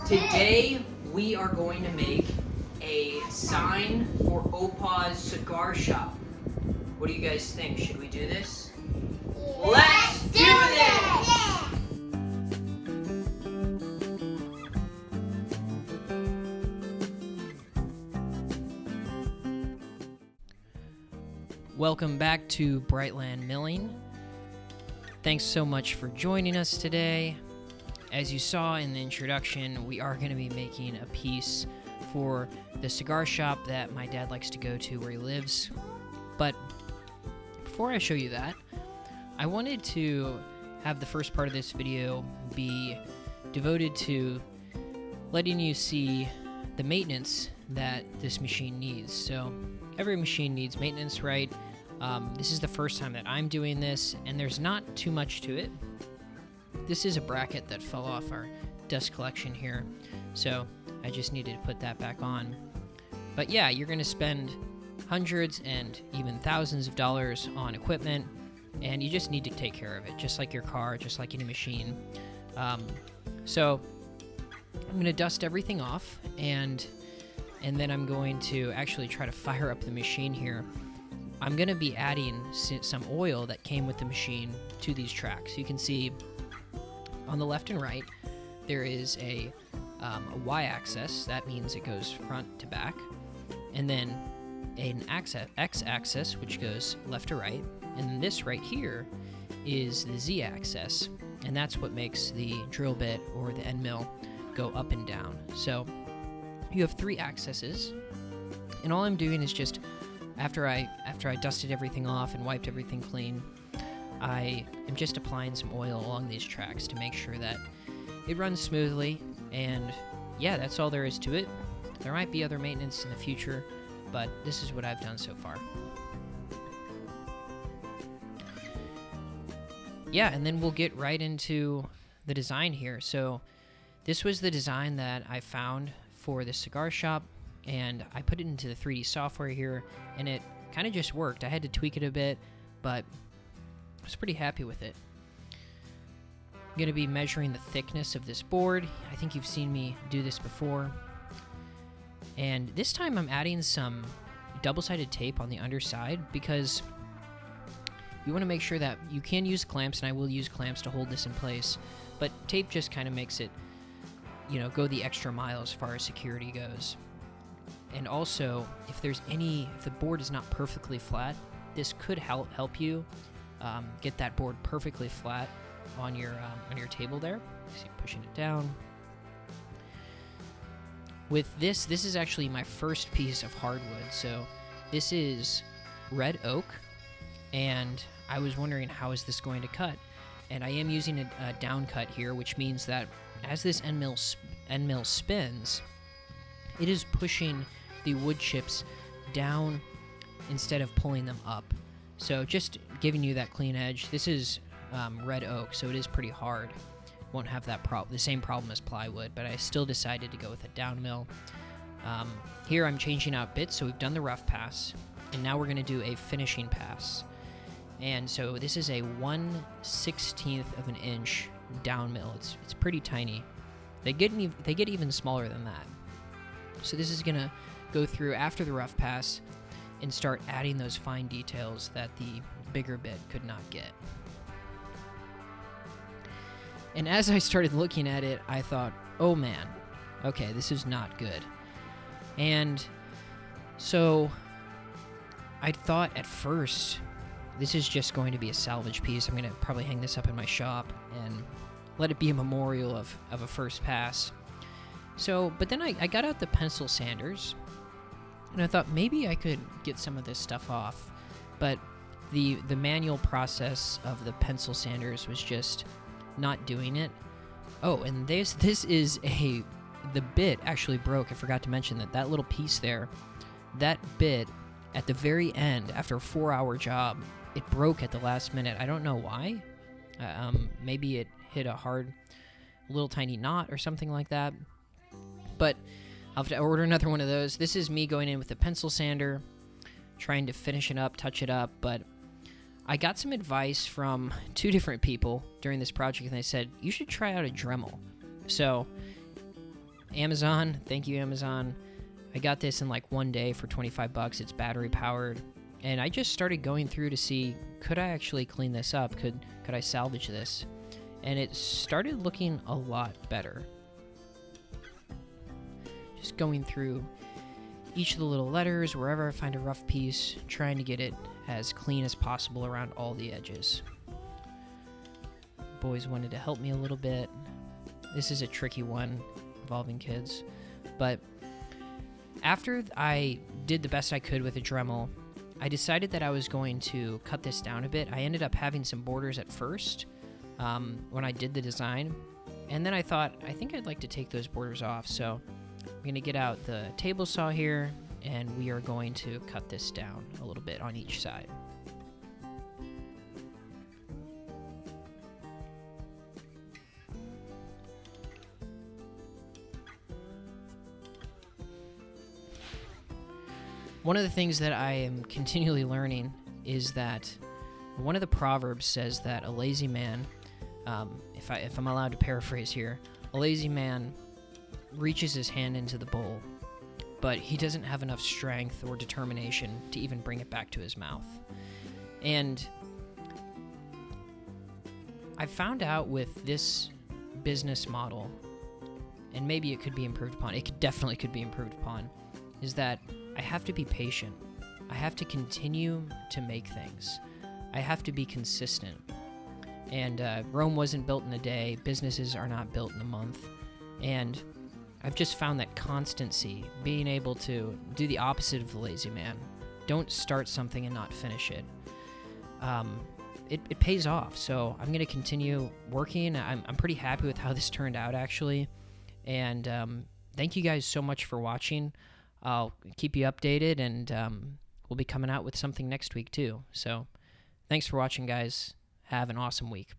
Today we are going to make a sign for Opa's cigar shop. What do you guys think? Should we do this? Let's do this! Welcome back to Brightland Milling. Thanks so much for joining us today. As you saw in the introduction, we are going to be making a piece for the cigar shop that my dad likes to go to where he lives. But before I show you that, I wanted to have the first part of this video be devoted to letting you see the maintenance that this machine needs. So every machine needs maintenance, right? This is the first time that I'm doing this, and there's not too much to it. This is a bracket that fell off our dust collection here, so I just needed to put that back on. But yeah, you're going to spend hundreds and even thousands of dollars on equipment, and you just need to take care of it, just like your car, just like any machine. So I'm going to dust everything off, and then I'm going to actually try to fire up the machine here. I'm going to be adding some oil that came with the machine to these tracks. You can see on the left and right, there is a y-axis. That means it goes front to back. And then an x-axis, which goes left to right. And this right here is the z-axis. And that's what makes the drill bit or the end mill go up and down. So you have three axes. And all I'm doing is just, after I dusted everything off and wiped everything clean, I am just applying some oil along these tracks to make sure that it runs smoothly, and yeah, that's all there is to it. There might be other maintenance in the future, but this is what I've done so far. Yeah, and then we'll get right into the design here. So this was the design that I found for the cigar shop, and I put it into the 3D software here, and it kind of just worked. I had to tweak it a bit, but I was pretty happy with it. I'm going to be measuring the thickness of this board. I think you've seen me do this before. And this time I'm adding some double-sided tape on the underside because you want to make sure that you can use clamps, and I will use clamps to hold this in place, but tape just kind of makes it, go the extra mile as far as security goes. And also, if the board is not perfectly flat, this could help you get that board perfectly flat on your table there. See, pushing it down. With this is actually my first piece of hardwood. So this is red oak, and I was wondering how is this going to cut. And I am using a down cut here, which means that as this end mill spins, it is pushing the wood chips down instead of pulling them up. So just giving you that clean edge. This is red oak, so it is pretty hard. Won't have the same problem as plywood, but I still decided to go with a down mill. Here I'm changing out bits, so we've done the rough pass, and now we're going to do a finishing pass. And so this is a 1/16 of an inch down mill. It's pretty tiny. They get even smaller than that. So this is going to go through after the rough pass and start adding those fine details that the bigger bit could not get. And as I started looking at it, I thought, oh man, okay, this is not good. And so I thought at first, this is just going to be a salvage piece. I'm going to probably hang this up in my shop and let it be a memorial of a first pass. So, but then I got out the pencil sanders, and I thought maybe I could get some of this stuff off, but the manual process of the pencil sanders was just not doing it. Oh, and this is the bit actually broke. I forgot to mention that little piece there, that bit at the very end, after a 4-hour job, it broke at the last minute. I don't know why. Maybe it hit a hard little tiny knot or something like that. But I'll have to order another one of those. This is me going in with a pencil sander, trying to finish it up, touch it up, but I got some advice from 2 different people during this project, and they said, you should try out a Dremel. So Amazon, thank you, Amazon. I got this in like one day for $25. It's battery powered. And I just started going through to see, could I actually clean this up? Could I salvage this? And it started looking a lot better. Just going through each of the little letters, wherever I find a rough piece, trying to get it as clean as possible around all the edges. Boys wanted to help me a little bit. This is a tricky one involving kids. But after I did the best I could with a Dremel, I decided that I was going to cut this down a bit. I ended up having some borders at first when I did the design. And then I thought, I think I'd like to take those borders off. So I'm going to get out the table saw here, and we are going to cut this down a little bit on each side. One of the things that I am continually learning is that one of the proverbs says that a lazy man, if I'm allowed to paraphrase here, a lazy man reaches his hand into the bowl, but he doesn't have enough strength or determination to even bring it back to his mouth. And I found out with this business model, and maybe it could be improved upon, definitely could be improved upon, is that I have to be patient. I have to continue to make things. I have to be consistent. And Rome wasn't built in a day. Businesses are not built in a month. And I've just found that constancy, being able to do the opposite of the lazy man. Don't start something and not finish it. It pays off. So I'm going to continue working. I'm pretty happy with how this turned out, actually. And thank you guys so much for watching. I'll keep you updated, and we'll be coming out with something next week, too. So thanks for watching, guys. Have an awesome week.